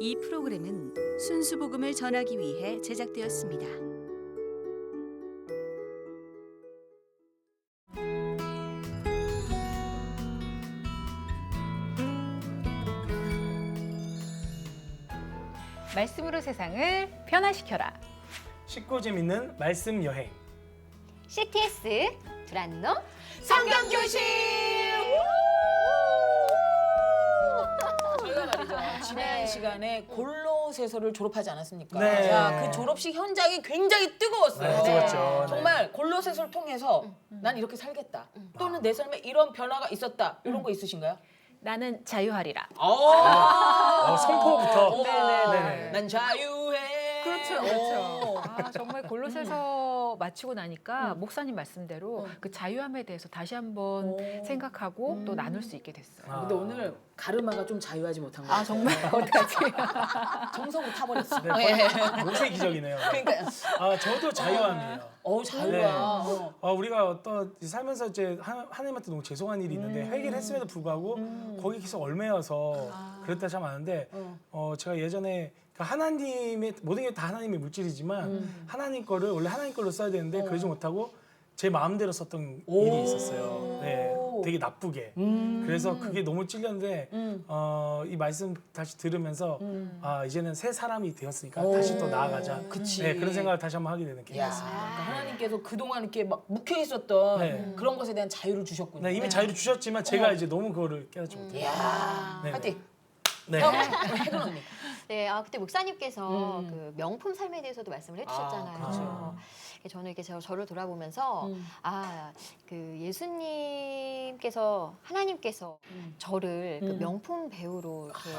이 프로그램은 순수 복음을 전하기 위해 제작되었습니다. 말씀으로 세상을 변화시켜라. 쉽고 재밌는 말씀 여행. CTS 두란노 성경교실! 저희가 말이죠. 지난 시간에 골로새서를 졸업하지 않았습니까? 네. 야, 그 졸업식 현장이 굉장히 뜨거웠어요. 네, 뜨거웠죠. 정말 골로새서를 통해서 난 이렇게 살겠다. 또는 내 삶에 이런 변화가 있었다. 이런 거 있으신가요? 나는 자유하리라. 선포부터. 네네. 난 자유해. 그렇죠. 아, 정말 골로새서 마치고 나니까 목사님 말씀대로 그 자유함에 대해서 다시 한번 생각하고 또 나눌 수 있게 됐어요. 근데 오늘 가르마가 좀 자유하지 못한 거예요. 아, 정말 어떡하지? 정석으로 타버렸어. 네, 모세 기적이네요. 그러니까. 저도 자유함이에요. 자유야. 우리가 어떤 살면서 이제 하나님한테 너무 죄송한 일이 있는데 회개를 했음에도 불구하고 거기 계속 얽매여서 그랬다 참 많은데 제가 예전에 하나님의 모든 게 다 하나님의 물질이지만 하나님 거를 원래 하나님 걸로 써야 되는데 그러지 못하고 제 마음대로 썼던 일이 있었어요. 네, 되게 나쁘게. 그래서 그게 너무 찔렸는데 이 말씀 다시 들으면서 이제는 새 사람이 되었으니까 다시 또 나아가자. 그치. 네, 그런 생각을 다시 한번 하게 되는 야, 계기였습니다. 그러니까 하나님께서 그동안 이렇게 막 묵혀 있었던 네. 그런 것에 대한 자유를 주셨군요. 네, 이미 자유를 주셨지만 제가 이제 너무 그거를 깨닫지 못해요. 이야, 네. 파이팅. 네. 혜근 언니. 네, 그때 목사님께서 그 명품 삶에 대해서도 말씀을 해주셨잖아요. 그렇죠. 저는 이렇게 저를 돌아보면서 그 예수님께서 하나님께서 저를 그 명품 배우로 이렇게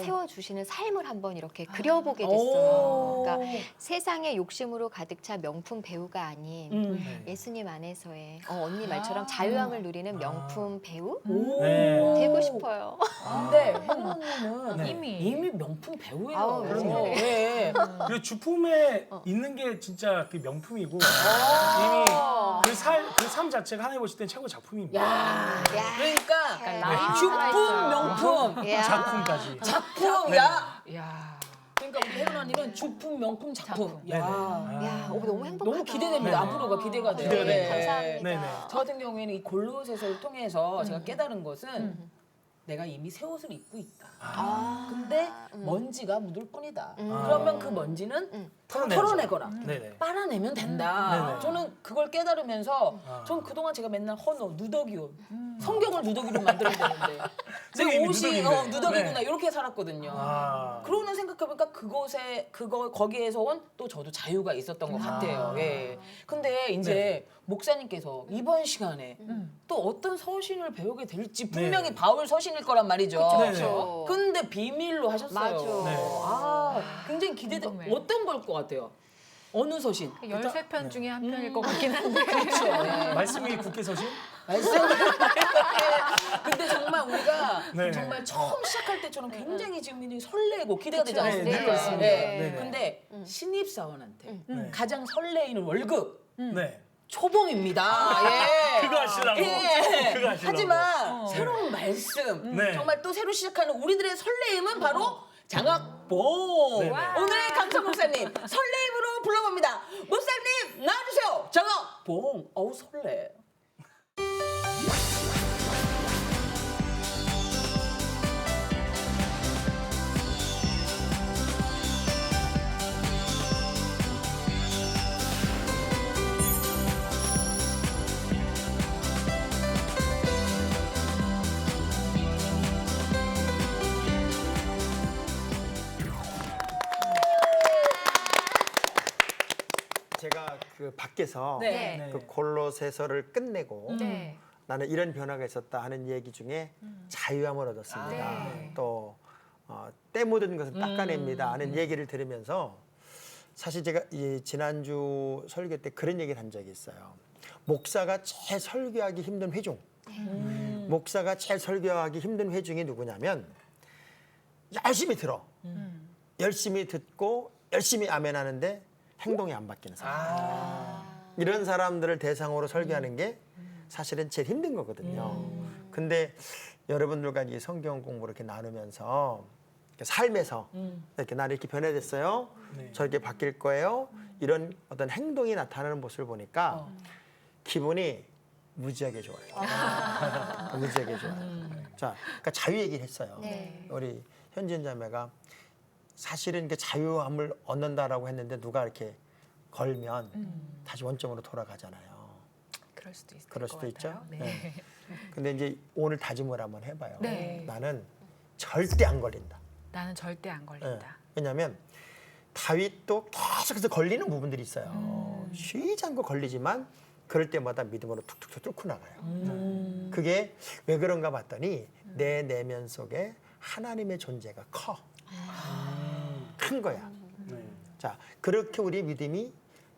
세워주시는 삶을 한번 이렇게 그려보게 됐어요. 그러니까 세상의 욕심으로 가득 차 명품 배우가 아닌 예수님 안에서의 언니 말처럼 자유함을 누리는 명품 배우 네. 되고 싶어요. 근데 혜근 언니는 네. 이미 명품 배우예요. 아우, 그럼요. 네. 그리고 주품에 있는 게 진짜 그 명품이고 이미 그 삶 자체가 하나님 보실 땐 최고 작품입니다. 야, 그러니까 라임이 주품 살아있어요. 명품 야. 작품까지. 작품. 네. 야, 그러니까 우리 혜근 언니는 주품 명품 작품. 네네. 너무 행복하다. 너무 기대됩니다. 네네. 앞으로가 기대가 돼요. 기대가 네. 됩니다. 감사합니다. 네네. 저 같은 경우에는 이 골로새서를 통해서 제가 깨달은 것은 내가 이미 새 옷을 입고 있다. 근데 먼지가 묻을 뿐이다. 그러면 그 먼지는 털어내거나 네네. 빨아내면 된다. 네네. 저는 그걸 깨달으면서 전 그동안 제가 맨날 헌옷, 누더기 옷, 성경을 누더기로 만들어야 되는데 내 이미 옷이 누더기인데. 누더기구나 네. 이렇게 살았거든요. 그러고 생각해보니까 거기에서 온 또 저도 자유가 있었던 것 같아요. 예. 근데 이제 목사님께서 이번 시간에 또 어떤 서신을 배우게 될지 분명히 네. 바울 서신일 거란 말이죠. 그쵸. 근데 비밀로 하셨어요. 맞아. 네. 굉장히 기대돼. 궁금해. 어떤 걸 것 같아요? 어느 서신? 13편 중에 한 편일 것 같긴 한데. 그렇죠. 네. 말씀이 국회 서신? 말씀. 근데 정말 우리가 네. 정말 처음 시작할 때처럼 굉장히 지금 굉장히 설레고 기대가 되지 그쵸. 않습니까? 네, 그렇습니다. 네. 네. 근데 신입사원한테 네. 가장 설레이는 월급 네. 초봉입니다. 예. 그거 하시라고. 예. 그거 하시라고. 하지만 새로운 말씀, 네. 정말 또 새로 시작하는 우리들의 설레임은 바로 장학봉. 네네. 오늘의 강천 목사님 설레임으로 불러봅니다. 목사님 나와주세요. 장학봉. 어우 설레. 제가 그 밖에서 네. 네. 그 골로새서를 끝내고 네. 나는 이런 변화가 있었다 하는 얘기 중에 자유함을 얻었습니다. 네. 또 때 묻은 것은 닦아냅니다 하는 얘기를 들으면서 사실 제가 이 지난주 설교 때 그런 얘기를 한 적이 있어요. 목사가 제일 설교하기 힘든 회중. 목사가 제일 설교하기 힘든 회중이 누구냐면 열심히 들어. 열심히 듣고 열심히 아멘하는데 행동이 안 바뀌는 사람. 이런 사람들을 대상으로 설교하는 게 사실은 제일 힘든 거거든요. 근데 여러분들과 이 성경 공부를 이렇게 나누면서 삶에서 이렇게 나는 이렇게 변해졌어요. 네. 저렇게 바뀔 거예요. 이런 어떤 행동이 나타나는 모습을 보니까 기분이 무지하게 좋아요. 무지하게 좋아요. 자, 그러니까 자유 얘기를 했어요. 네. 우리 현진 자매가 사실은 그 자유함을 얻는다라고 했는데 누가 이렇게 걸면 다시 원점으로 돌아가잖아요. 그럴 수도 있을 그럴 것 수도 있죠. 같아요. 네. 네. 근데 이제 오늘 다짐을 한번 해봐요. 네. 나는 절대 안 걸린다. 나는 절대 안 네. 걸린다. 왜냐하면 다윗도 계속해서 걸리는 부분들이 있어요. 쉬지 않고 걸리지만 그럴 때마다 믿음으로 툭툭툭 뚫고 나가요. 그게 왜 그런가 봤더니 내 내면 속에 하나님의 존재가 커. 큰 거야. 네. 자, 그렇게 우리 믿음이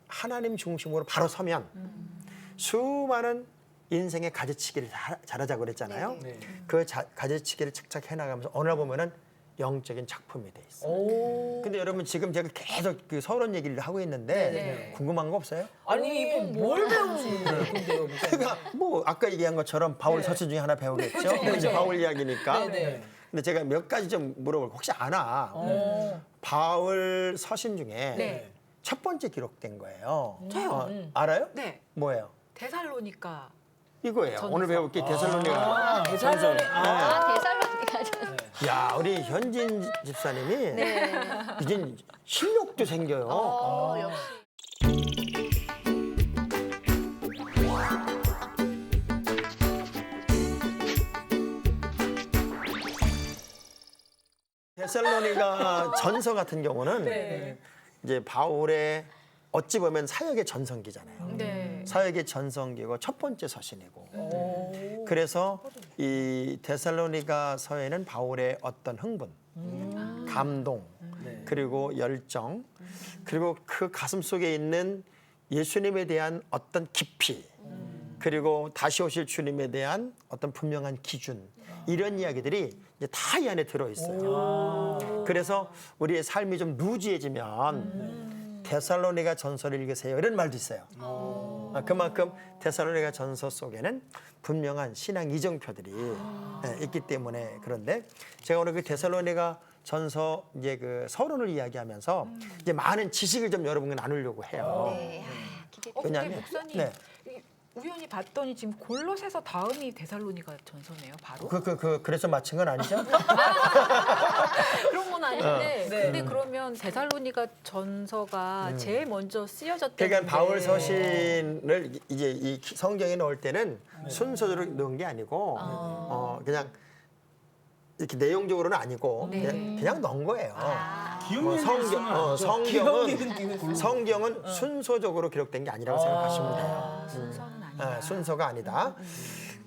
하나님 중심으로 바로 서면 수많은 인생의 가지치기를 잘하자고 그랬잖아요. 네. 그 가지치기를 착착 해나가면서 어느 날 보면은 영적인 작품이 돼 있어. 오. 근데 여러분 지금 제가 계속 그 서론 얘기를 하고 있는데 네. 궁금한 거 없어요? 아니 뭘 배우는 건데요? 그러니까 뭐 아까 얘기한 것처럼 바울 서신 중에 하나 배우겠죠. 그렇죠. 이제 바울 이야기니까. 네네. 근데 제가 몇 가지 좀 물어볼게요. 혹시 아나? 바울 서신 중에 네. 첫 번째 기록된 거예요. 저요? 알아요? 네. 뭐예요? 데살로니가 이거예요. 전서. 오늘 배울 게 데살로니가. 데살로니 아, 데살로니가 전. 야, 우리 현진 집사님이 이제 실력도 생겨요. 역시. 데살로니가 전서 같은 경우는 네. 이제 바울의 어찌 보면 사역의 전성기잖아요. 네. 사역의 전성기고 첫 번째 서신이고. 그래서 이 데살로니가 서에는 바울의 어떤 흥분, 감동, 네. 그리고 열정, 그리고 그 가슴 속에 있는 예수님에 대한 어떤 깊이, 그리고 다시 오실 주님에 대한 어떤 분명한 기준, 이런 이야기들이 이제 다 이 안에 들어 있어요. 그래서 우리의 삶이 좀 루즈해지면 데살로니가 전서를 읽으세요. 이런 말도 있어요. 그만큼 데살로니가 전서 속에는 분명한 신앙 이정표들이 있기 때문에. 그런데 제가 오늘 그 데살로니가 전서 이제 그 서론을 이야기하면서 이제 많은 지식을 좀 여러분과 나누려고 해요. 네. 아, 기대돼. 근데 왜냐하면 목사님 네. 우연히 봤더니 지금 골로새서 다음이 데살로니가 전서네요. 바로 그래서 맞힌 건 아니죠? 그런 건 아닌데 네. 근데 그러면 데살로니가 전서가 제일 먼저 쓰여졌다는 그러니까 바울 서신을 이제 이 성경에 넣을 때는 순서대로 넣은 게 아니고 그냥 이렇게 내용적으로는 아니고 네. 그냥 넣은 거예요. 기억력이 성경은 순서적으로 기록된 게 아니라고 생각하시면 돼요. 순서는 아니다. 순서가 아니다.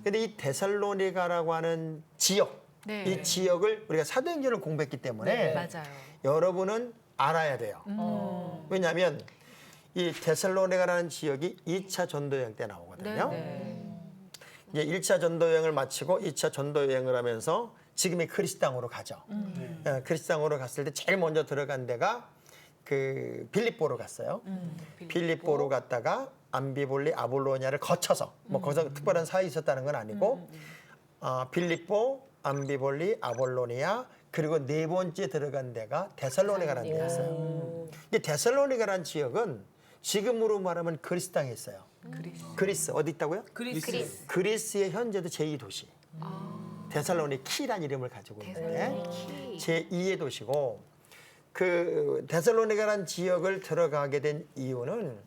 근데 이 데살로니가라고 하는 지역, 네. 이 지역을 우리가 사도행전을 공부했기 때문에 맞아요. 여러분은 알아야 돼요. 왜냐하면 이 데살로니가라는 지역이 2차 전도 여행 때 나오거든요. 네. 이제 1차 전도 여행을 마치고 2차 전도 여행을 하면서 지금의 그리스 땅으로 가죠. 그리스 땅으로 갔을 때 제일 먼저 들어간 데가 그 빌립보로 갔어요. 빌립보로 갔다가 암비볼리, 아볼로니아를 거쳐서 뭐 거기서 특별한 사역이 있었다는 건 아니고 빌립보, 암비볼리, 아볼로니아 그리고 네 번째 들어간 데가 데살로니가라는 데였어요. 이 데살로니가라는 지역은 지금으로 말하면 그리스 땅에 있어요. 그리스 어디 있다고요? 그리스. 그리스의 현재도 제2도시. 데살로니키란 이름을 가지고 있는데 제2의 도시고 그 데살로니가라는 지역을 들어가게 된 이유는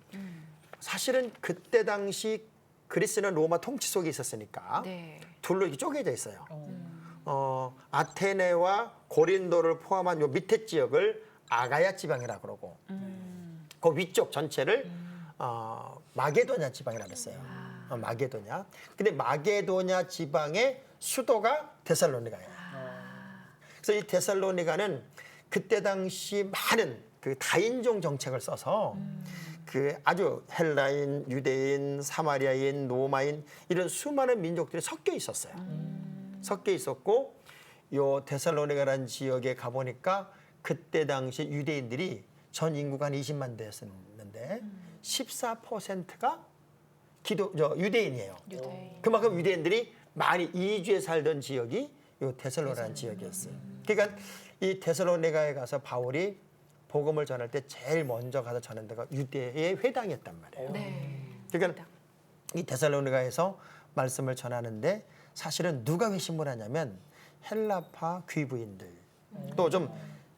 사실은 그때 당시 그리스는 로마 통치 속에 있었으니까 네. 둘로 이렇게 쪼개져 있어요. 아테네와 고린도를 포함한 요 밑에 지역을 아가야 지방이라 그러고 그 위쪽 전체를 마게도냐 지방이라고 했어요. 마게도냐. 근데 마게도냐 지방의 수도가 데살로니가예요. 그래서 이 데살로니가는 그때 당시 많은 그 다인종 정책을 써서 그 아주 헬라인, 유대인, 사마리아인, 로마인 이런 수많은 민족들이 섞여 있었어요. 섞여 있었고 요 데살로니가라는 지역에 가보니까 그때 당시 유대인들이 전 인구가 한 20만 대였었는데 14%가 유대인이에요. 유대인. 그만큼 유대인들이 많이 이주해 살던 지역이 요 데살로니가라는 지역이었어요. 그러니까 이 데살로니가에 가서 바울이 복음을 전할 때 제일 먼저 가서 전한 데가 유대의 회당이었단 말이에요. 네. 그러니까 이 데살로니가에서 말씀을 전하는데 사실은 누가 회심을 하냐면 헬라파 귀부인들 또 좀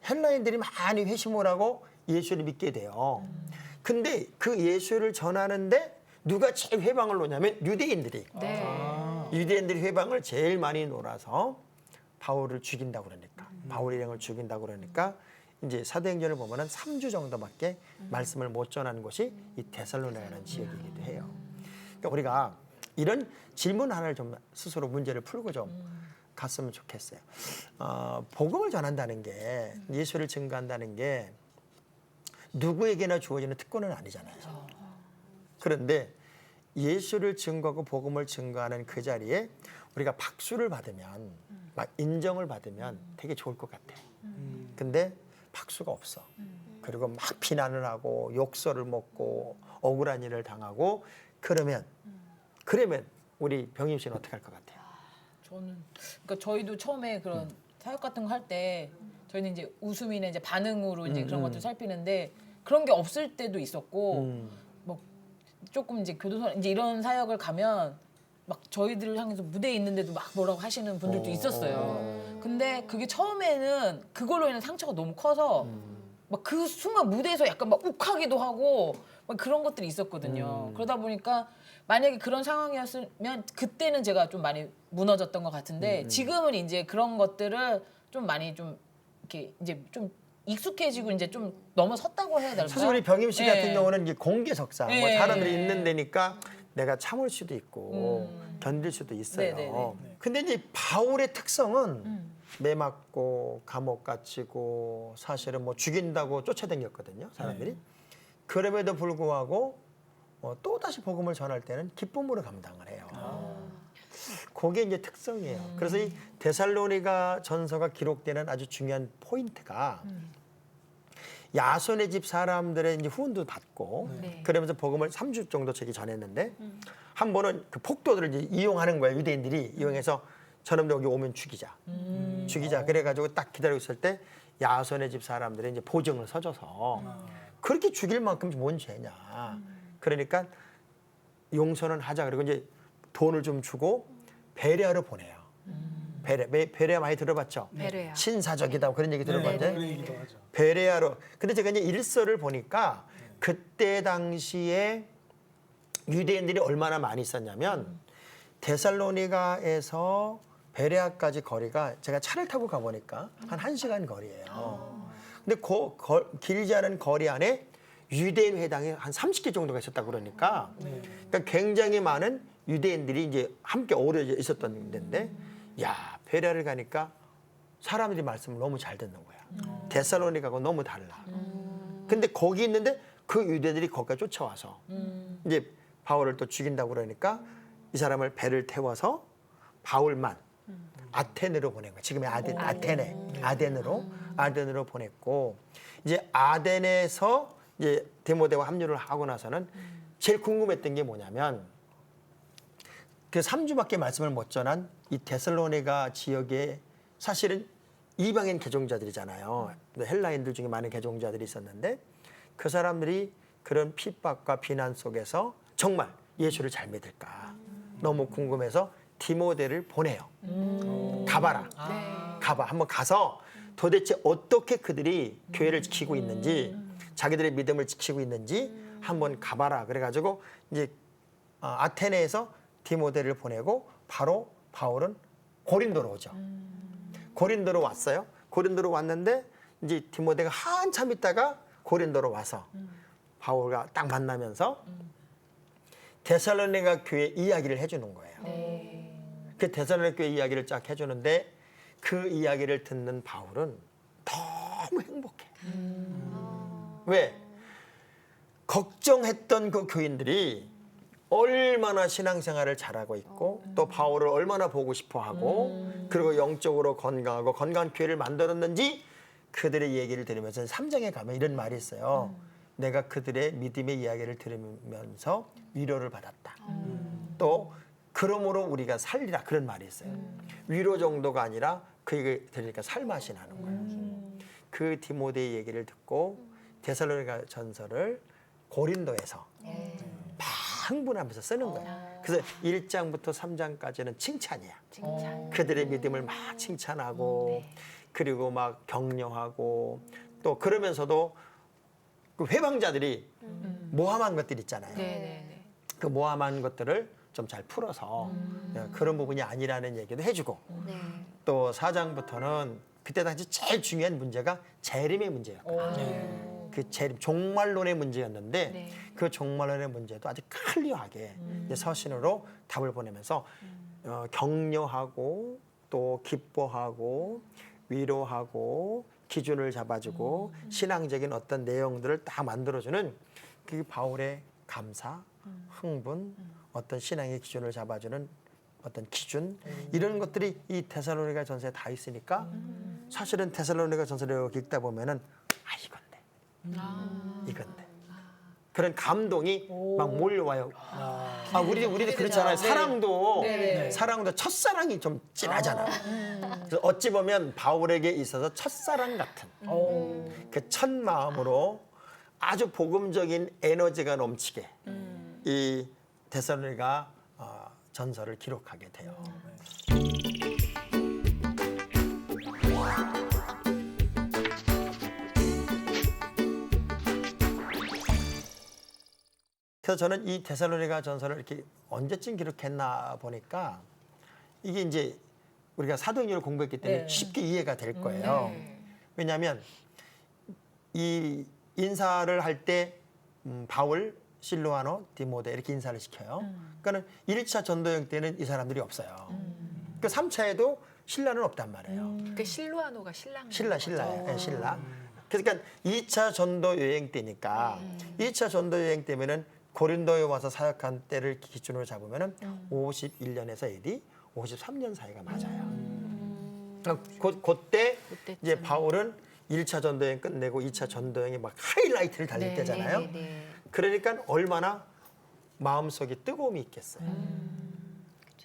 헬라인들이 많이 회심을 하고 예수를 믿게 돼요. 근데 그 예수를 전하는데 누가 제일 회방을 놓냐면 유대인들이. 네. 유대인들이 회방을 제일 많이 놀아서 바울을 죽인다고 그러니까 바울 일행을 죽인다고 그러니까 이제 사도행전을 보면은 3주 정도밖에 말씀을 못 전하는 곳이 이 데살로니가라는 지역이기도 해요. 그러니까 우리가 이런 질문 하나를 좀 스스로 문제를 풀고 좀 갔으면 좋겠어요. 복음을 전한다는 게 예수를 증거한다는 게 누구에게나 주어지는 특권은 아니잖아요. 그런데 예수를 증거하고 복음을 증거하는 그 자리에 우리가 박수를 받으면 막 인정을 받으면 되게 좋을 것 같아요. 근데 박수가 없어. 그리고 막 비난을 하고 욕설을 먹고 억울한 일을 당하고 그러면 우리 병임 씨는 어떻게 할 것 같아요? 저는 그러니까 저희도 처음에 그런 사역 같은 거 할 때 저희는 이제 웃음이나 이제 반응으로 이제 그런 것들 살피는데 그런 게 없을 때도 있었고 뭐 조금 이제 교도소 이제 이런 사역을 가면 막 저희들을 향해서 무대에 있는데도 막 뭐라고 하시는 분들도 있었어요. 근데 그게 처음에는 그걸로 인한 상처가 너무 커서 막 그 순간 무대에서 약간 막 욱하기도 하고 막 그런 것들이 있었거든요. 그러다 보니까 만약에 그런 상황이었으면 그때는 제가 좀 많이 무너졌던 것 같은데 지금은 이제 그런 것들을 좀 많이 좀 이렇게 이제 좀 익숙해지고 이제 좀 넘어섰다고 해야 될까요? 사실 우리 병임 씨 같은 경우는 이제 공개석상 뭐 네. 사람들이 있는 데니까 내가 참을 수도 있고 견딜 수도 있어요. 네네네. 근데 이제 바울의 특성은 매 맞고 감옥 갇히고 사실은 뭐 죽인다고 쫓아다녔거든요, 사람들이. 그럼에도 불구하고 또 다시 복음을 전할 때는 기쁨으로 감당을 해요. 그게 이제 특성이에요. 그래서 이 데살로니가 전서가 기록되는 아주 중요한 포인트가 야손의 집 사람들의 이제 후원도 받고 네. 그러면서 복음을 3주 정도 저기 전했는데 한 번은 그 폭도들을 이제 이용하는 거예요. 유대인들이 이용해서 저놈들 여기 오면 죽이자. 죽이자. 그래가지고 딱 기다리고 있을 때 야손의 집 사람들이 이제 보증을 서줘서 그렇게 죽일 만큼 뭔 죄냐. 그러니까 용서는 하자. 그리고 이제 돈을 좀 주고 베레아로 보내요. 베레아 많이 들어봤죠? 베레아. 신사적이다 그런 얘기 들어봤죠? 그런 얘기도 하죠. 베레아로. 근데 제가 이제 일서를 보니까 그때 당시에 유대인들이 얼마나 많이 있었냐면 데살로니가에서 베레아까지 거리가 제가 차를 타고 가보니까 한 1시간 거리예요. 근데 길지 않은 거리 안에 유대인 회당이 한 30개 정도가 있었다고 그러니까 굉장히 많은 유대인들이 이제 함께 어우러져 있었던 데인데 야 베레아를 가니까 사람들이 말씀을 너무 잘 듣는 거야. 데살로니가하고 너무 달라. 근데 거기 있는데 그 유대인들이 거기까지 쫓아와서 이제 바울을 또 죽인다고 그러니까 이 사람을 배를 태워서 바울만 아테네로 보낸 거야. 지금의 아덴으로 보냈고 이제 아덴에서 이제 디모데와 합류를 하고 나서는 제일 궁금했던 게 뭐냐면 그 3주밖에 말씀을 못 전한 이 데살로니가 지역에 사실은 이방인 개종자들이잖아요. 헬라인들 중에 많은 개종자들이 있었는데 그 사람들이 그런 핍박과 비난 속에서 정말 예수를 잘 믿을까 너무 궁금해서 디모데를 보내요. 가봐라. 가봐. 한번 가서 도대체 어떻게 그들이 교회를 지키고 있는지 자기들의 믿음을 지키고 있는지 한번 가봐라. 그래가지고 이제 아테네에서 디모데를 보내고 바로 바울은 고린도로 오죠. 고린도로 왔어요. 고린도로 왔는데 이제 디모데가 한참 있다가 고린도로 와서 바울과 딱 만나면서 데살로니가 교회 이야기를 해주는 거예요. 그 데살로니가 교회 이야기를 쫙 해주는데 그 이야기를 듣는 바울은 너무 행복해. 왜? 걱정했던 그 교인들이 얼마나 신앙생활을 잘하고 있고 또 바울을 얼마나 보고 싶어하고 그리고 영적으로 건강하고 건강한 교회를 만들었는지 그들의 얘기를 들으면서 3장에 가면 이런 말이 있어요. 내가 그들의 믿음의 이야기를 들으면서 위로를 받았다. 또 그러므로 우리가 살리라 그런 말이 있어요. 위로 정도가 아니라 그 얘기 들으니까 살맛이 나는 거예요. 그 디모데의 얘기를 듣고 데살로니가 전서를 고린도에서 막 흥분하면서 쓰는 거예요. 그래서 1장부터 3장까지는 칭찬이야. 그들의 믿음을 막 칭찬하고 그리고 막 격려하고 또 그러면서도 그 회방자들이 모함한 것들 있잖아요. 네네네. 그 모함한 것들을 좀 잘 풀어서 그런 부분이 아니라는 얘기도 해주고 네. 또 4장부터는 그때 당시 제일 중요한 문제가 재림의 문제였거든요. 그 재림, 종말론의 문제였는데 네. 그 종말론의 문제도 아주 클리어하게 이제 서신으로 답을 보내면서 격려하고 또 기뻐하고 위로하고 기준을 잡아주고 신앙적인 어떤 내용들을 딱 만들어주는 그 바울의 감사, 흥분, 어떤 신앙의 기준을 잡아주는 어떤 기준 이런 것들이 이 데살로니가 전서에 다 있으니까 사실은 데살로니가 전서를 읽다 보면은 이건데 그런 감동이 막 몰려와요. 우리도 그렇잖아요. 사랑도 첫사랑이 좀 진하잖아. 그래서 어찌 보면 바울에게 있어서 첫사랑 같은 그 첫 마음으로 아주 복음적인 에너지가 넘치게 이 데살로니가 전서를 기록하게 돼요. 그래서 저는 이 데살로니가 전서를 이렇게 언제쯤 기록했나 보니까 이게 이제 우리가 사도행전을 공부했기 때문에 쉽게 이해가 될 거예요. 왜냐하면 이 인사를 할 때 바울, 실로아노, 디모데 이렇게 인사를 시켜요. 그러니까는 1차 전도여행 때는 이 사람들이 없어요. 그 3차에도 신라는 없단 말이에요. 그 실루아노가 신랑. 신라예요. 네, 신라. 그러니까 2차 전도 여행 때니까 2차 전도 여행 때면은 고린도에 와서 사역한 때를 기준으로 잡으면은 51년에서 AD 53년 사이가 맞아요. 그때 이제 바울은 1차 전도여행 끝내고 2차 전도여행에 막 하이라이트를 달릴 때잖아요. 그러니까 얼마나 마음속에 뜨거움이 있겠어요.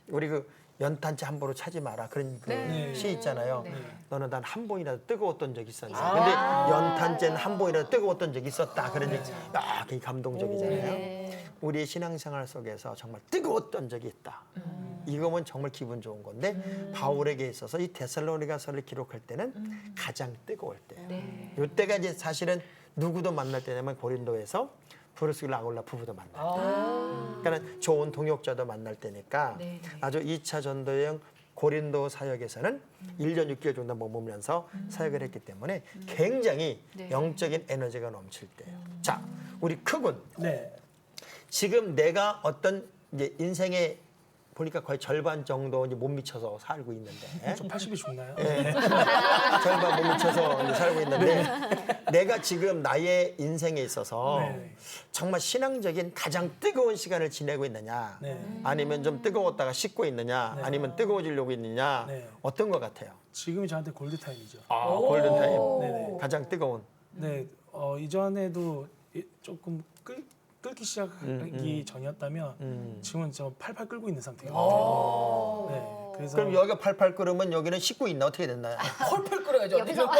우리 그 연탄재 한 보로 차지 마라 그런 그 시 있잖아요. 너는 단 한 번이라도 뜨거웠던 적이 있었냐. 근데 연탄재는 한 번이라도 뜨거웠던 적이 있었다. 그런 얘기. 굉장히 감동적이잖아요. 우리의 신앙생활 속에서 정말 뜨거웠던 적이 있다. 이거면 정말 기분 좋은 건데 바울에게 있어서 이 데살로니가서를 기록할 때는 가장 뜨거울 때예요. 이때가 이제 사실은 누구도 만날 때냐면 고린도에서 브루스길라 아굴라 부부도 만날 때. 그러니까 좋은 동역자도 만날 때니까 아주 2차 전도여행 고린도 사역에서는 1년 6개월 정도 머물면서 사역을 했기 때문에 굉장히 영적인 에너지가 넘칠 때예요. 자, 우리 크군. 네. 지금 내가 어떤 이제 인생의 보니까 거의 절반 정도 이제 못 미쳐서 살고 있는데. 좀 80이 좋나요? 네. 절반 못 미쳐서 이제 살고 있는데 내가 지금 나의 인생에 있어서 정말 신앙적인 가장 뜨거운 시간을 지내고 있느냐 아니면 좀 뜨거웠다가 식고 있느냐 아니면 뜨거워지려고 있느냐 어떤 것 같아요? 지금이 저한테 골드타임이죠. 골든타임. 네네. 가장 뜨거운. 네, 이전에도 조금 끓기 시작하기 전이었다면 지금은 저 팔팔 끓고 있는 상태예요. 네, 그래서 그럼 여기가 팔팔 끓으면 여기는 식고 있나 어떻게 됐나요? 펄펄 끓어야죠. 여기서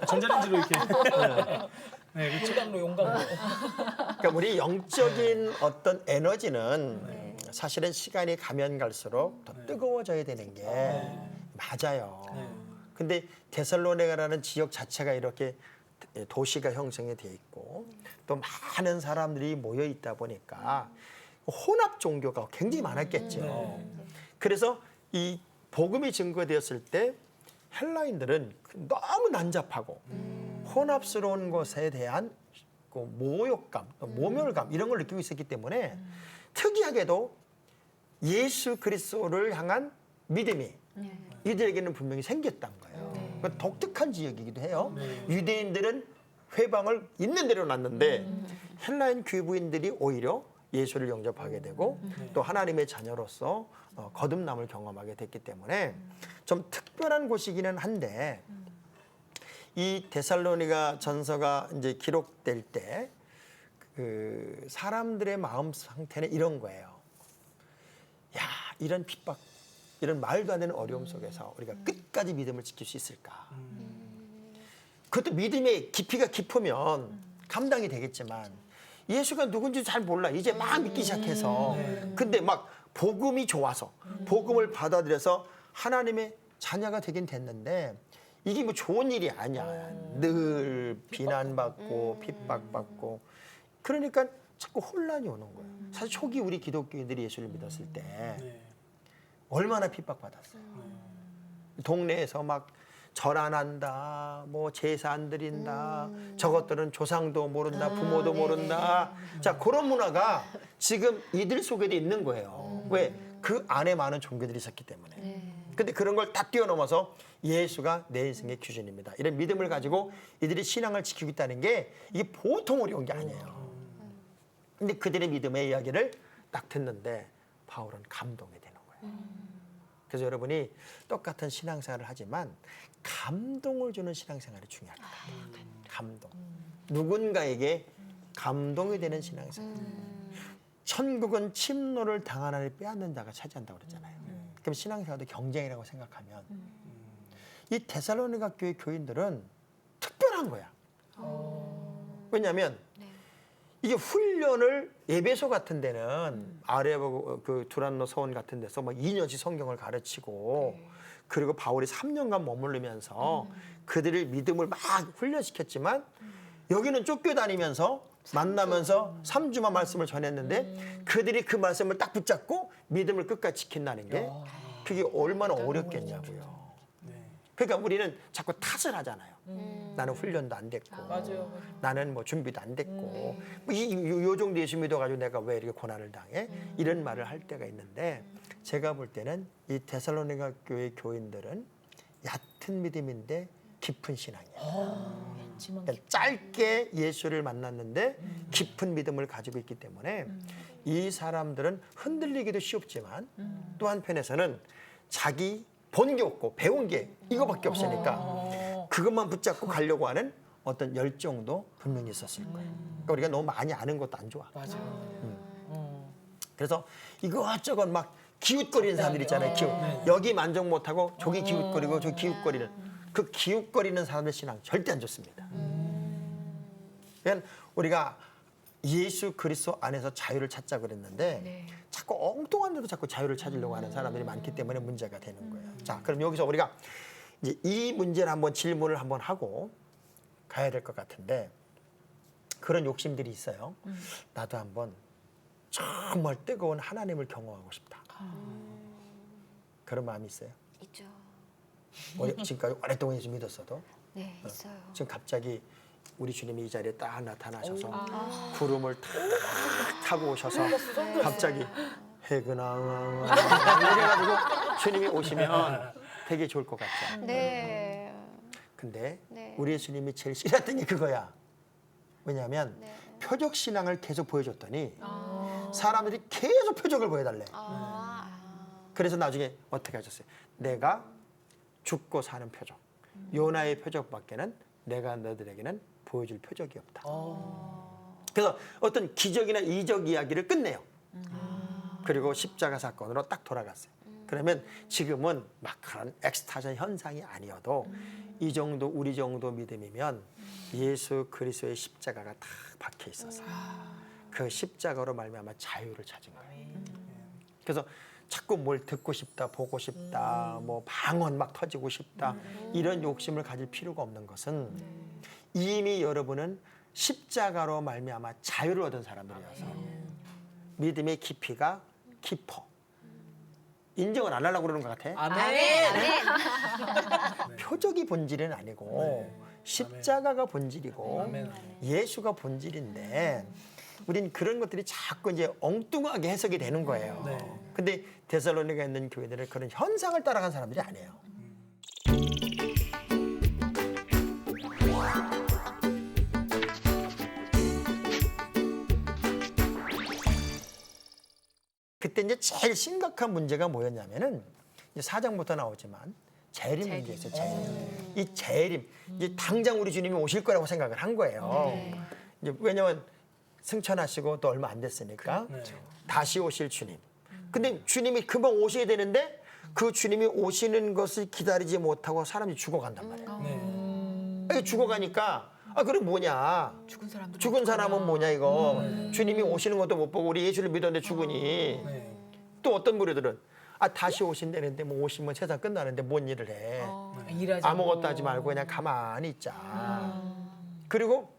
전자레인지로 이렇게. 네, 그렇죠. 용광로 용광로. 그러니까 우리 영적인 어떤 에너지는 사실은 시간이 가면 갈수록 더 뜨거워져야 되는 게 맞아요. 근데 데살로니가라는 지역 자체가 이렇게 도시가 형성이 돼 있고 또 많은 사람들이 모여 있다 보니까 혼합 종교가 굉장히 많았겠죠. 그래서 이 복음이 증거되었을 때 헬라인들은 너무 난잡하고 혼합스러운 것에 대한 그 모욕감, 모멸감 이런 걸 느끼고 있었기 때문에 특이하게도 예수 그리스도를 향한 믿음이 이들에게는 분명히 생겼단 거예요. 그러니까 독특한 지역이기도 해요. 유대인들은 회방을 있는 대로 놨는데 헬라인 귀부인들이 오히려 예수를 영접하게 되고 또 하나님의 자녀로서 거듭남을 경험하게 됐기 때문에 좀 특별한 곳이기는 한데 이 데살로니가 전서가 이제 기록될 때 그 사람들의 마음 상태는 이런 거예요. 야, 이런 핍박 이런 말도 안 되는 어려움 속에서 우리가 끝까지 믿음을 지킬 수 있을까? 그것도 믿음의 깊이가 깊으면 감당이 되겠지만 예수가 누군지 잘 몰라. 이제 막 믿기 시작해서. 근데 막 복음이 좋아서 복음을 받아들여서 하나님의 자녀가 되긴 됐는데 이게 뭐 좋은 일이 아니야. 늘 비난받고 핍박받고. 그러니까 자꾸 혼란이 오는 거예요. 사실 초기 우리 기독교인들이 예수를 믿었을 때 네. 얼마나 핍박받았어요. 동네에서 막 절 안 한다, 뭐 제사 안 드린다, 저것들은 조상도 모른다, 부모도 모른다. 자, 그런 문화가 지금 이들 속에도 있는 거예요. 왜? 그 안에 많은 종교들이 있었기 때문에. 근데 그런 걸 다 뛰어넘어서 예수가 내 인생의 기준입니다. 이런 믿음을 가지고 이들이 신앙을 지키고 있다는 게 이게 보통 어려운 게 아니에요. 근데 그들의 믿음의 이야기를 딱 듣는데 바울은 감동이 되는 거예요. 그래서 여러분이 똑같은 신앙생활을 하지만 감동을 주는 신앙생활이 중요합니다. 감동. 누군가에게 감동이 되는 신앙생활. 천국은 침노를 당하나니 빼앗는 자가 차지한다고 그랬잖아요. 그럼 신앙생활도 경쟁이라고 생각하면 이 데살로니가 교회 교인들은 특별한 거야. 왜냐하면 이게 훈련을 에베소 같은 데는 아레보 그 두란노 서원 같은 데서 막 2년씩 성경을 가르치고 그리고 바울이 3년간 머무르면서 그들의 믿음을 막 훈련시켰지만 여기는 쫓겨다니면서 만나면서 3주만 말씀을 전했는데 그들이 그 말씀을 딱 붙잡고 믿음을 끝까지 지킨다는 게 그게 얼마나 어렵겠냐고요. 그러니까 우리는 자꾸 탓을 하잖아요. 나는 훈련도 안 됐고, 나는 뭐 준비도 안 됐고, 뭐 요 정도 예수 믿어가지고 내가 왜 이렇게 고난을 당해? 이런 말을 할 때가 있는데 제가 볼 때는 이 데살로니가 교회 교인들은 얕은 믿음인데 깊은 신앙이에요. 그러니까 짧게 예수를 만났는데 깊은 믿음을 가지고 있기 때문에 이 사람들은 흔들리기도 쉽지만 또 한편에서는 자기 본 게 없고 배운 게 이거밖에 없으니까 그것만 붙잡고 가려고 하는 어떤 열정도 분명히 있었을 거예요. 그러니까 우리가 너무 많이 아는 것도 안 좋아. 그래서 이것저것 막 기웃거리는 사람들 있잖아요. 기웃. 여기 만족 못하고 저기 기웃거리고 저기 기웃거리는 그 기웃거리는 사람의 신앙 절대 안 좋습니다. 그러니까 우리가 예수 그리스도 안에서 자유를 찾자 그랬는데 자꾸 엉뚱한 데도 자꾸 자유를 찾으려고 하는 사람들이 많기 때문에 문제가 되는 거예요. 자, 그럼 여기서 우리가 이제 이 문제를 한번 질문을 한번 하고 가야 될 것 같은데 그런 욕심들이 있어요. 나도 한번 정말 뜨거운 하나님을 경험하고 싶다. 그런 마음이 있어요. 있죠. 지금까지 오랫동안 예수 믿었어도 네, 있어요. 지금 갑자기 우리 주님이 이 자리에 딱 나타나셔서 구름을 탁 타고 오셔서 갑자기 해그나 이래가지고 주님이 오시면 되게 좋을 것 같죠. 네. 근데 네. 우리 예수님이 제일 싫어했던 게 그거야. 왜냐하면 네. 표적 신앙을 계속 보여줬더니 사람들이 계속 표적을 보여달래. 그래서 나중에 어떻게 하셨어요? 내가 죽고 사는 표적, 요나의 표적밖에는 내가 너희들에게는 보여줄 표적이 없다. 그래서 어떤 기적이나 이적 이야기를 끝내요. 그리고 십자가 사건으로 딱 돌아갔어요. 그러면 지금은 막 그런 엑스타전 현상이 아니어도 이 정도 우리 정도 믿음이면 예수 그리스도의 십자가가 딱 박혀 있어서 그 십자가로 말미암아 자유를 찾은 거예요. 그래서 자꾸 뭘 듣고 싶다, 보고 싶다, 뭐 방언 막 터지고 싶다 이런 욕심을 가질 필요가 없는 것은 이미 여러분은 십자가로 말미암아 자유를 얻은 사람들이어서 믿음의 깊이가 깊어. 인정을 안 하려고 그러는 것 같아. 아멘. 표적이 본질은 아니고 십자가가 본질이고 아멘. 예수가 본질인데 우린 그런 것들이 자꾸 이제 엉뚱하게 해석이 되는 거예요. 네. 근데 데살로니가에 있는 교회들은 그런 현상을 따라간 사람들이 아니에요. 그때 이제 제일 심각한 문제가 뭐였냐면은 이제 4장부터 나오지만 재림 문제였어요. 재림. 이 재림 이제 당장 우리 주님이 오실 거라고 생각을 한 거예요. 이제 왜냐면 승천하시고 또 얼마 안 됐으니까 다시 오실 주님. 근데 주님이 금방 오셔야 되는데 그 주님이 오시는 것을 기다리지 못하고 사람이 죽어간단 말이에요. 네. 이게 죽어가니까 그럼 뭐냐? 죽은 사람들 죽은 사람은 뭐냐 이거. 주님이 오시는 것도 못 보고 우리 예수를 믿었는데 죽으니. 네. 또 어떤 무리들은 다시 오신다는데 뭐 오시면 세상 끝나는데 뭔 일을 해. 일하지 아무것도 하지 말고 그냥 가만히 있자. 그리고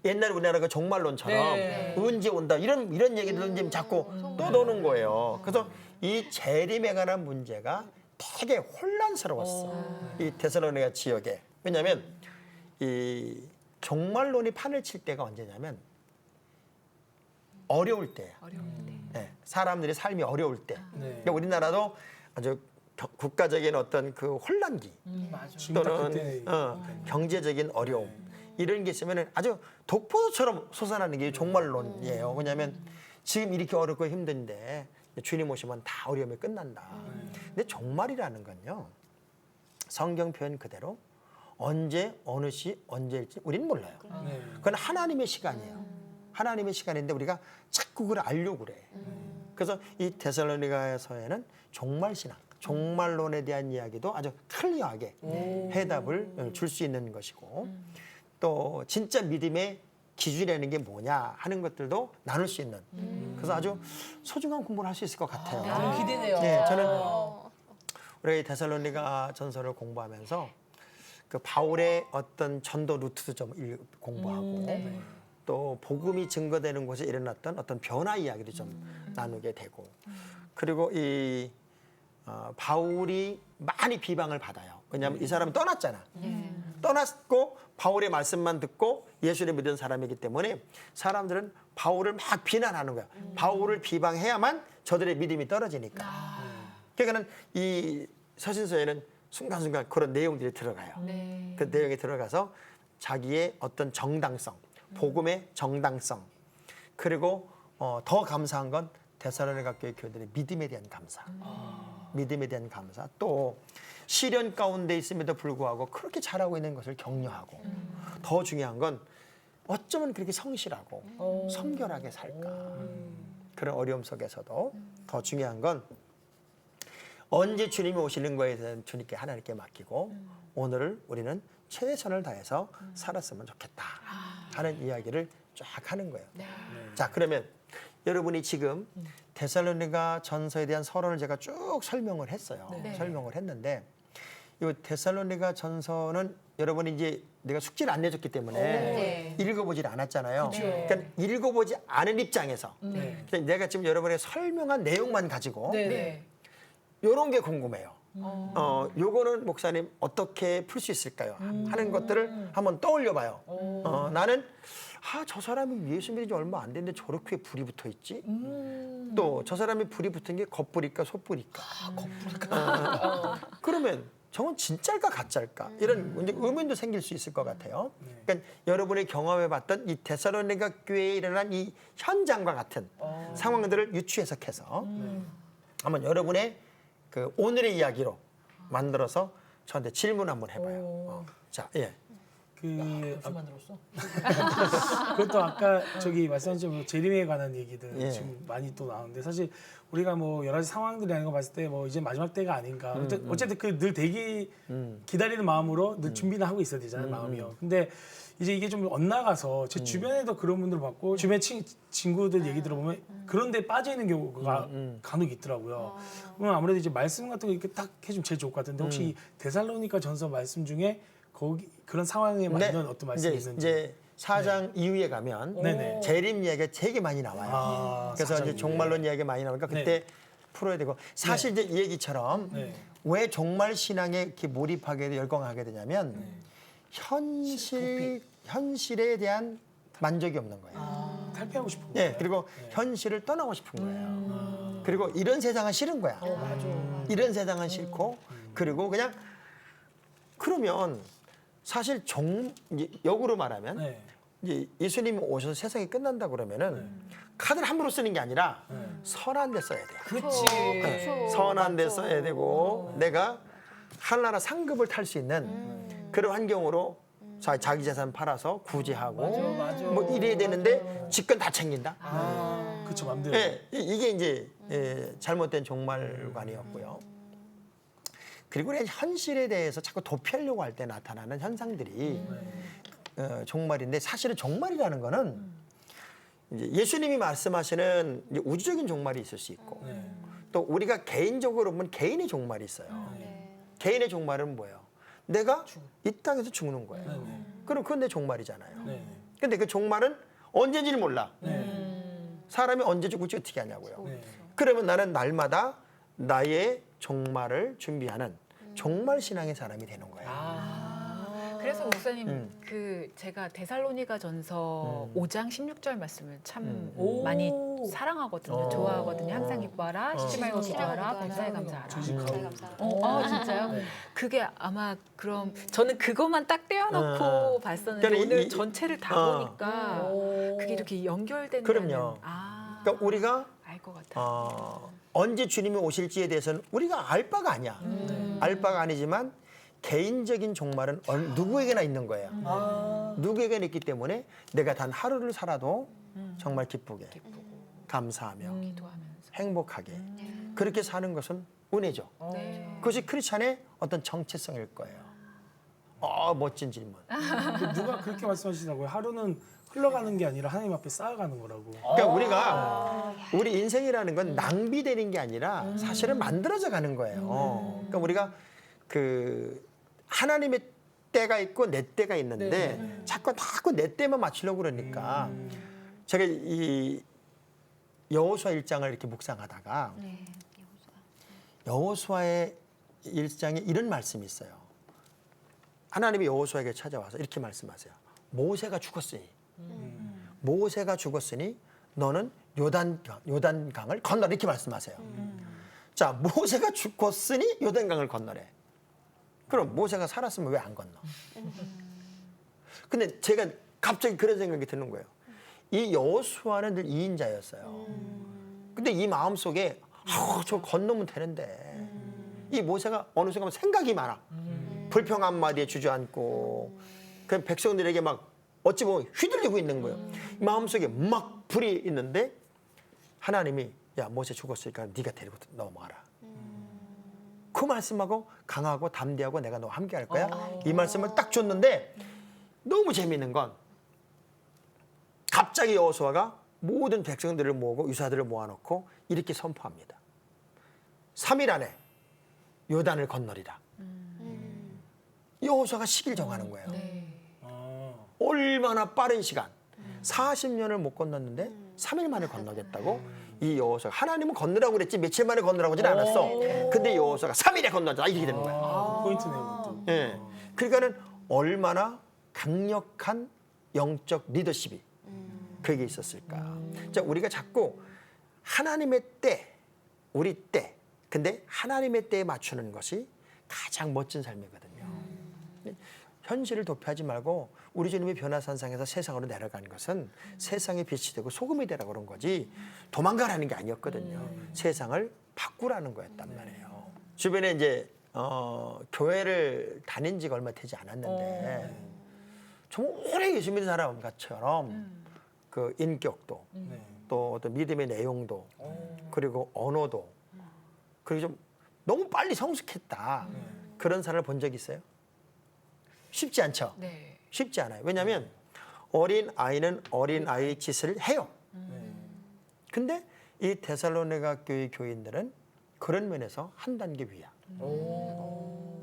옛날 우리나라 그 종말론처럼 네. 언제 온다 이런 얘기들은 지금 자꾸 또 도는 거예요. 그래서 이 재림에 관한 문제가 되게 혼란스러웠어. 이 데살로니가 지역에. 왜냐하면 이 종말론이 판을 칠 때가 언제냐면 어려울 때예요. 네, 사람들의 삶이 어려울 때. 네. 그러니까 우리나라도 아주 국가적인 어떤 그 혼란기 맞아. 지금 딱 또는 그때 경제적인 어려움 이런 게 있으면 아주 독보적처럼 솟아나는 게 종말론이에요. 왜냐하면 지금 이렇게 어렵고 힘든데 주님 오시면 다 어려움이 끝난다. 근데 종말이라는 건요. 성경 표현 그대로 언제 어느 시 언제일지 우리는 몰라요. 네. 그건 하나님의 시간이에요. 하나님의 시간인데 우리가 자꾸 그걸 알려고 그래. 그래서 이 데살로니가서에는 종말 신앙, 종말론에 대한 이야기도 아주 클리어하게 해답을 줄 수 있는 것이고 또 진짜 믿음의 기준이라는 게 뭐냐 하는 것들도 나눌 수 있는 그래서 아주 소중한 공부를 할 수 있을 것 같아요. 너무 기대돼요. 네, 저는 우리가 이 데살로니가 전서를 공부하면서 그 바울의 어떤 전도 루트도 좀 공부하고 또 복음이 증거되는 곳에 일어났던 어떤 변화 이야기를 좀 나누게 되고 그리고 이 바울이 많이 비방을 받아요. 왜냐하면 이 사람은 떠났잖아. 떠났고 바울의 말씀만 듣고 예수를 믿은 사람이기 때문에 사람들은 바울을 막 비난하는 거야. 바울을 비방해야만 저들의 믿음이 떨어지니까. 그러니까는 이 서신서에는 순간순간 그런 내용들이 들어가요. 그 내용이 들어가서 자기의 어떤 정당성, 복음의 정당성, 그리고 더 감사한 건 데살로니가 교회 교회들의 믿음에 대한 감사, 믿음에 대한 감사, 또 시련 가운데 있음에도 불구하고 그렇게 잘하고 있는 것을 격려하고, 더 중요한 건 어쩌면 그렇게 성실하고 성결하게 살까. 그런 어려움 속에서도 더 중요한 건 언제 주님이 오시는 거에 대해서 주님께 하나님께 맡기고 오늘을 우리는 최선을 다해서 살았으면 좋겠다 하는 이야기를 쫙 하는 거예요. 자, 그러면 여러분이 지금 데살로니가 전서에 대한 서론을 제가 쭉 설명을 했어요. 설명을 했는데 이 데살로니가 전서는 여러분이 이제 내가 숙제를 안 내줬기 때문에 읽어보질 않았잖아요. 그러니까 읽어보지 않은 입장에서 그러니까 내가 지금 여러분의 설명한 내용만 가지고 이런 게 궁금해요. 요거는 목사님 어떻게 풀 수 있을까요? 하는 것들을 한번 떠올려봐요. 나는 저 사람이 예수 믿은 지 얼마 안 됐는데 저렇게 불이 붙어 있지? 또 저 사람이 불이 붙은 게 겉불일까 속불일까? 그러면 저건 진짜일까 가짜일까? 이런 의문도 생길 수 있을 것 같아요. 그러니까 여러분이 경험해봤던 이 데살로니가 교회에 일어난 이 현장과 같은 상황들을 유추 해석해서 한번 여러분의 그 오늘의 이야기로 만들어서 저한테 질문 한번 해봐요. 자, 예. 벌써 만들었어? 그것도 아까 저기 말씀하신 재림에 관한 얘기들 예. 지금 많이 또 나오는데 사실 우리가 뭐 여러 가지 상황들이 아닌 거 봤을 때 뭐 이제 마지막 때가 아닌가. 어쨌든 그 늘 기다리는 마음으로 늘 준비는 하고 있어야 되잖아요, 마음이요. 근데 이제 이게 좀 엇나가서 제 주변에도 그런 분들 봤고 주변 친구들 얘기 들어보면 그런 데 빠져 있는 경우가 간혹 있더라고요. 그럼 아무래도 이제 말씀 같은 거 이렇게 딱 해주면 제일 좋을 것 같은데 혹시 이 데살로니가 전서 말씀 중에 거기 그런 상황에 맞는 어떤 말씀이 있는지. 이제 4장 이후에 가면 네네. 재림 이야기가 되게 많이 나와요. 그래서 4장 이제 이후에. 종말론 이야기가 많이 나오니까 그때 풀어야 되고 사실 이제 이 얘기처럼 네. 왜 종말 신앙에 이렇게 몰입하게 열광하게 되냐면 현실에 대한 만족이 없는 거예요. 탈피하고 싶은 예, 거예요. 그리고 현실을 떠나고 싶은 거예요. 그리고 이런 세상은 싫은 거야. 이런 세상은 싫고 그리고 그냥 그러면 사실 이제 역으로 말하면 네. 이제 예수님이 오셔서 세상이 끝난다 그러면은 카드를 함부로 쓰는 게 아니라 선한 데 써야 돼요. 그치. 선한 데 써야 되고 내가 하나나라 상급을 탈 수 있는 그런 환경으로 자기 재산 팔아서 구제하고 맞아. 뭐 이래야 되는데 직권 다 챙긴다. 그쵸 맘대로. 예, 이게 이제 잘못된 종말관이었고요. 그리고 우리가 현실에 대해서 자꾸 도피하려고 할 때 나타나는 현상들이 종말인데 사실은 종말이라는 거는 이제 예수님이 말씀하시는 이제 우주적인 종말이 있을 수 있고 또 우리가 개인적으로 보면 개인의 종말이 있어요. 개인의 종말은 뭐예요? 내가 이 땅에서 죽는 거예요. 그럼 그건 내 종말이잖아요. 근데 그 종말은 언제인지를 몰라. 사람이 언제 죽을지 어떻게 하냐고요. 그러면 나는 날마다 나의 종말을 준비하는 종말 신앙의 사람이 되는 거예요. 그래서 목사님 그 제가 데살로니가 전서 5장 16절 말씀을 참 많이 사랑하거든요. 좋아하거든요. 항상 기뻐하라, 쉬지 말고 기도하라, 범사에 감사하라. 감사합니다. 진짜요? 그게 아마 그럼 저는 그것만 딱 떼어놓고 봤었는데 그러니까 오늘 이- 전체를 다 보니까 그게 이렇게 연결된다는. 그럼요. 그러니까 우리가 알 것 같아요. 언제 주님이 오실지에 대해서는 우리가 알 바가 아니야. 알 바가 아니지만 개인적인 종말은 누구에게나 있는 거예요. 누구에게나 있기 때문에 내가 단 하루를 살아도 정말 기쁘게 감사하며 기도하면서. 행복하게 그렇게 사는 것은 은혜죠. 네. 그것이 크리스찬의 어떤 정체성일 거예요. 멋진 질문. 누가 그렇게 말씀하시더라고요. 하루는 흘러가는 게 아니라 하나님 앞에 쌓아가는 거라고. 그러니까 우리가 우리 인생이라는 건 낭비되는 게 아니라 사실은 만들어져 가는 거예요. 그러니까 우리가 그 하나님의 때가 있고 내 때가 있는데 자꾸 내 때만 맞추려고 그러니까 제가 이 여호수아 1장을 이렇게 묵상하다가 여호수아의 1장에 이런 말씀이 있어요. 하나님이 여호수아에게 찾아와서 이렇게 말씀하세요. 모세가 죽었으니 너는 요단강을 건너라 이렇게 말씀하세요. 자, 모세가 죽었으니 요단강을 건너래. 그럼 모세가 살았으면 왜 안 건너? 근데 제가 갑자기 그런 생각이 드는 거예요. 이 여호수아는 늘 2인자였어요. 근데 이 마음속에 저 건너면 되는데 이 모세가 어느 순간 생각이 많아. 불평 한마디에 주저앉고 그 백성들에게 막 어찌 보면 휘둘리고 있는 거예요. 마음속에 막 불이 있는데 하나님이 야 모세 죽었으니까 네가 데리고 넘어가라. 그 말씀하고 강하고 담대하고 내가 너와 함께 할 거야. 이 말씀을 딱 줬는데 너무 재미있는 건 갑자기 여호수아가 모든 백성들을 모으고 유사들을 모아놓고 이렇게 선포합니다. 3일 안에 요단을 건너리라. 여호수아가 시기를 정하는 거예요. 얼마나 빠른 시간. 40년을 못 건넜는데 3일 만에 건너겠다고 이 여호수아가 하나님은 건너라고 그랬지 며칠 만에 건너라고 하진 않았어. 근데 여호수아가 3일에 건너자 이렇게 되는 거야. 포인트네요. 그것도. 예. 그러니까는 얼마나 강력한 영적 리더십이 그게 있었을까. 자, 우리가 자꾸 하나님의 때, 우리 때, 근데 하나님의 때에 맞추는 것이 가장 멋진 삶이거든요. 현실을 도피하지 말고 우리 주님이 변화산상에서 세상으로 내려간 것은 세상의 빛이 되고 소금이 되라고 그런 거지 도망가라는 게 아니었거든요. 세상을 바꾸라는 거였단 말이에요. 주변에 이제 교회를 다닌 지가 얼마 되지 않았는데 정말 오래 예수 믿는 사람 것처럼 그 인격도 또 어떤 믿음의 내용도 그리고 언어도 그리고 좀 너무 빨리 성숙했다. 그런 사람을 본 적 있어요? 쉽지 않죠? 네. 쉽지 않아요. 왜냐하면 어린 아이는 어린 아이의 짓을 해요. 근데 이 데살로니가 교회 교인들은 그런 면에서 한 단계 위야.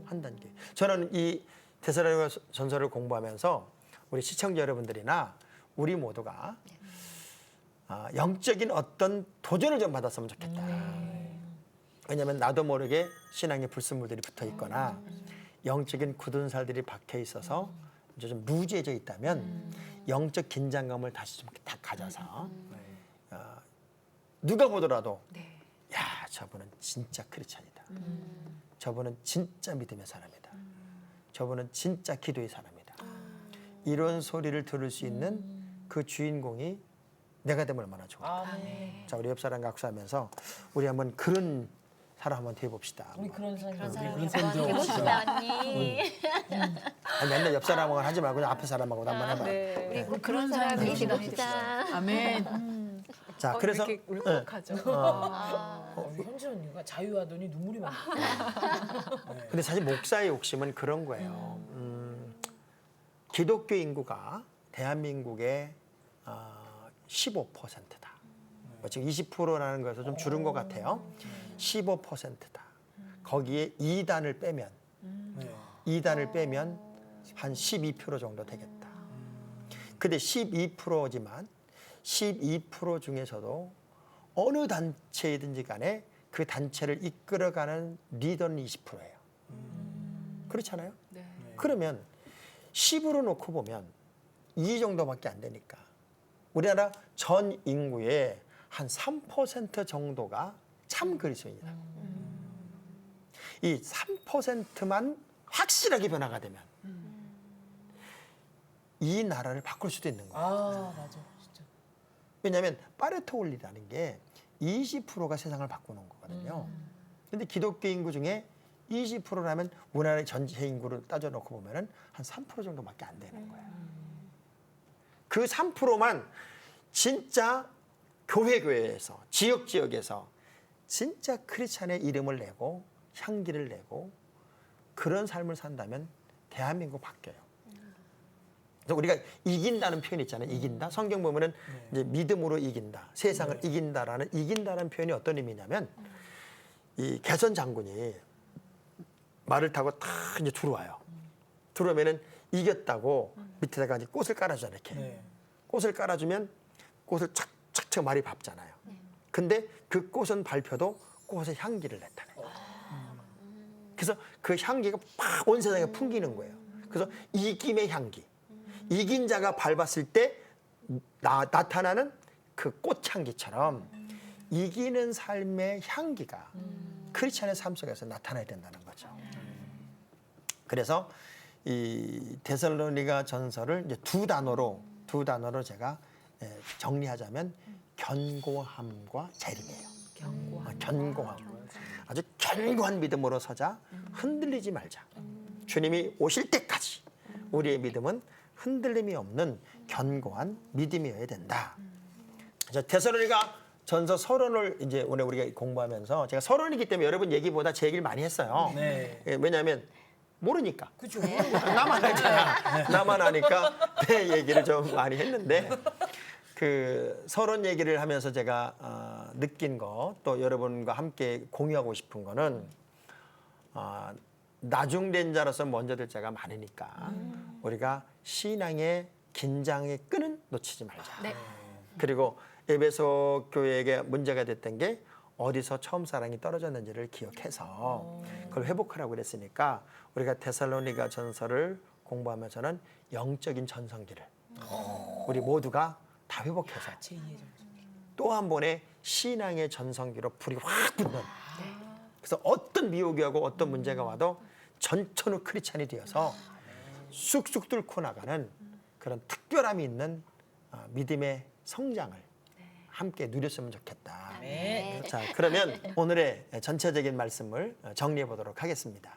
한 단계. 저는 이 데살로니가 전서를 공부하면서 우리 시청자 여러분들이나 우리 모두가 영적인 어떤 도전을 좀 받았으면 좋겠다. 왜냐하면 나도 모르게 신앙의 불순물들이 붙어 있거나 영적인 굳은 살들이 박혀 있어서 이제 좀 루즈해져 있다면 영적 긴장감을 다시 좀 딱 가져서 누가 보더라도 야 저분은 진짜 크리스찬이다. 저분은 진짜 믿음의 사람이다. 저분은 진짜 기도의 사람이다. 이런 소리를 들을 수 있는 그 주인공이 내가 되면 얼마나 좋을까. 자 우리 옆 사람과 악수하면서 우리 한번 그런 사람 한번 돼봅시다. 우리 그런 사람 그런 한번 사람들 해봅시다 언니. 아니, 맨날 옆 사람하고 하지 말고 그냥 앞에 사람하고 한번 해봐. 네. 우리 그런 사람이 사람이 됩시다. 아멘. 자 그래서 이렇게 울컥하죠. 아. 현진 언니가 자유하더니 눈물이 막. 근데 사실 목사의 욕심은 그런 거예요. 기독교 인구가 대한민국의 15%다. 지금 20%라는 거에서 좀 줄은 것 같아요. 15%다. 거기에 2단을 빼면 네. 2단을 빼면 한 12% 정도 되겠다. 근데 12%지만 12% 중에서도 어느 단체이든지 간에 그 단체를 이끌어가는 리더는 20%예요. 그렇잖아요? 네. 그러면 10으로 놓고 보면 이 정도밖에 안 되니까 우리나라 전 인구의 한 3% 정도가 참 그리스도인이라고. 이 3%만 확실하게 변화가 되면 이 나라를 바꿀 수도 있는 거예요. 아 맞아 진짜. 왜냐하면 파레토 원리라는 게 20%가 세상을 바꾸는 거거든요. 근데 기독교 인구 중에 20%라면 우리나라의 전체 인구를 따져놓고 보면은 한 3% 정도밖에 안 되는 거예요. 그 3%만 진짜 교회에서 지역에서 진짜 크리스찬의 이름을 내고 향기를 내고 그런 삶을 산다면 대한민국 바뀌어요. 그래서 우리가 이긴다는 표현 있잖아요. 이긴다. 성경 보면은 이제 믿음으로 이긴다. 세상을 이긴다라는 이긴다라는 표현이 어떤 의미냐면 이 개선 장군이 말을 타고 탁 이제 들어와요. 들어오면은 이겼다고 밑에다가 이제 꽃을 깔아주잖아요. 이렇게. 네. 꽃을 깔아주면 꽃을 착착착 말이 밟잖아요. 근데 그 꽃은 밟혀도 꽃의 향기를 냈다는 거예요. 그래서 그 향기가 막 온 세상에 풍기는 거예요. 그래서 이김의 향기. 이긴 자가 밟았을 때 나타나는 그 꽃향기처럼 이기는 삶의 향기가 크리스찬의 삶 속에서 나타나야 된다는 거죠. 그래서 이 데살로니가 전서를 이제 두 단어로 제가 정리하자면 견고함과 재림이에요. 견고함. 아주 견고한 믿음으로 서자. 흔들리지 말자. 주님이 오실 때까지 우리의 믿음은 흔들림이 없는 견고한 믿음이어야 된다. 데살로니가 전서 서론을 이제 오늘 우리가 공부하면서 제가 서론이기 때문에 여러분 얘기보다 제 얘기를 많이 했어요. 네. 왜냐하면 모르니까. 그죠. 나만 알잖아. 나만 아니까 내 얘기를 좀 많이 했는데 그 서론 얘기를 하면서 제가 느낀 거 또 여러분과 함께 공유하고 싶은 거는 나중된 자로서 먼저 될 자가 많으니까 우리가 신앙의 긴장의 끈은 놓치지 말자. 네. 그리고 에베소 교회에게 문제가 됐던 게 어디서 처음 사랑이 떨어졌는지를 기억해서 그걸 회복하라고 그랬으니까 우리가 데살로니가 전서를 공부하면서는 영적인 전성기를 우리 모두가 다 회복해서 제2의 전성. 또 한 번의 신앙의 전성기로 불이 확 붙는 그래서 어떤 미혹이 하고 어떤 문제가 와도 전천후 크리스찬이 되어서 쑥쑥 뚫고 나가는 그런 특별함이 있는 믿음의 성장을 함께 누렸으면 좋겠다. 네. 자, 그러면 오늘의 전체적인 말씀을 정리해 보도록 하겠습니다.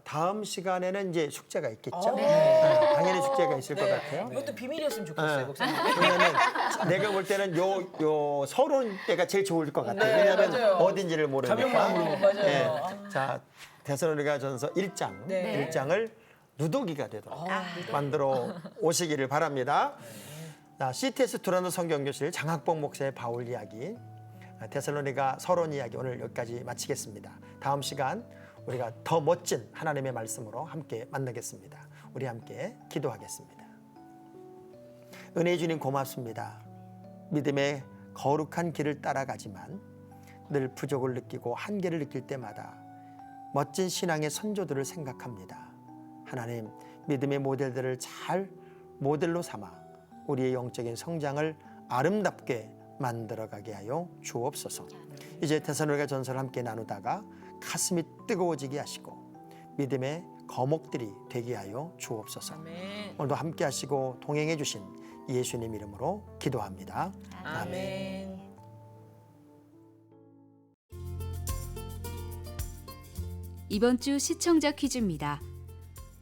다음 시간에는 이제 숙제가 있겠죠. 네, 당연히 숙제가 있을 것 같아요. 이것도 비밀이었으면 좋겠어요, 목사님. 왜냐면 내가 볼 때는 요 서론 때가 제일 좋을 것 같아요. 왜냐하면 맞아요. 어딘지를 모르니까. 가벼운 맞아요. 자, 데살로니가 전서 1장, 네. 1장을 누더기가 되도록 만들어 오시기를 바랍니다. 자, CTS 두란노 성경교실 장학봉 목사의 바울 이야기, 데살로니가 서론 이야기 오늘 여기까지 마치겠습니다. 다음 시간 우리가 더 멋진 하나님의 말씀으로 함께 만나겠습니다. 우리 함께 기도하겠습니다. 은혜의 주님 고맙습니다. 믿음의 거룩한 길을 따라가지만 늘 부족을 느끼고 한계를 느낄 때마다 멋진 신앙의 선조들을 생각합니다. 하나님, 믿음의 모델들을 잘 모델로 삼아 우리의 영적인 성장을 아름답게 만들어가게 하여 주옵소서. 이제 데살로니가 전서를 함께 나누다가 가슴이 뜨거워지게 하시고 믿음의 거목들이 되게 하여 주옵소서. 아멘. 오늘도 함께 하시고 동행해 주신 예수님 이름으로 기도합니다. 아멘. 이번 주 시청자 퀴즈입니다.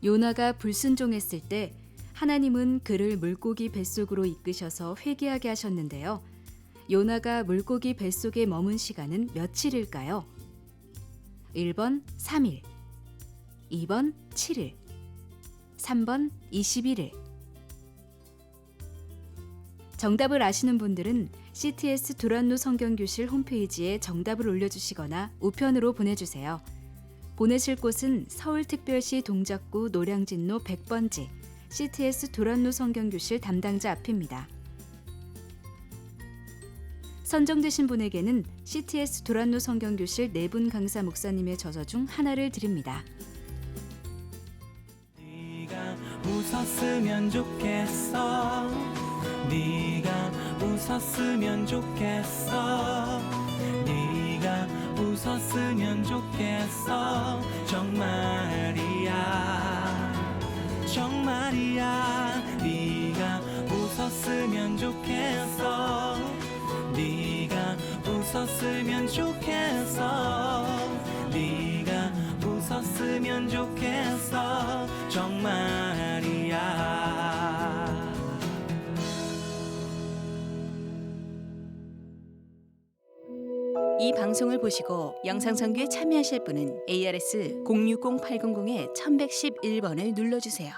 요나가 불순종했을 때 하나님은 그를 물고기 뱃속으로 이끄셔서 회개하게 하셨는데요. 요나가 물고기 뱃속에 머문 시간은 며칠일까요? 1번 3일, 2번 7일, 3번 21일. 정답을 아시는 분들은 CTS 두란노 성경교실 홈페이지에 정답을 올려주시거나 우편으로 보내주세요. 보내실 곳은 서울특별시 동작구 노량진로 100번지 CTS 두란노 성경교실 담당자 앞입니다. 선정되신 분에게는 CTS 두란노 성경교실 4분 강사 목사님의 저서 중 하나를 드립니다. 네가 웃었으면 좋겠어. 네가 웃었으면 좋겠어. 네가 웃었으면 좋겠어. 정말이야. 정말이야. 네가 웃었으면 좋겠어. 네가 웃었으면 좋겠어. 네가 웃었으면 좋겠어. 정말이야. 이 방송을 보시고 영상 선교에 참여하실 분은 ARS 060-800-1111번을 눌러주세요.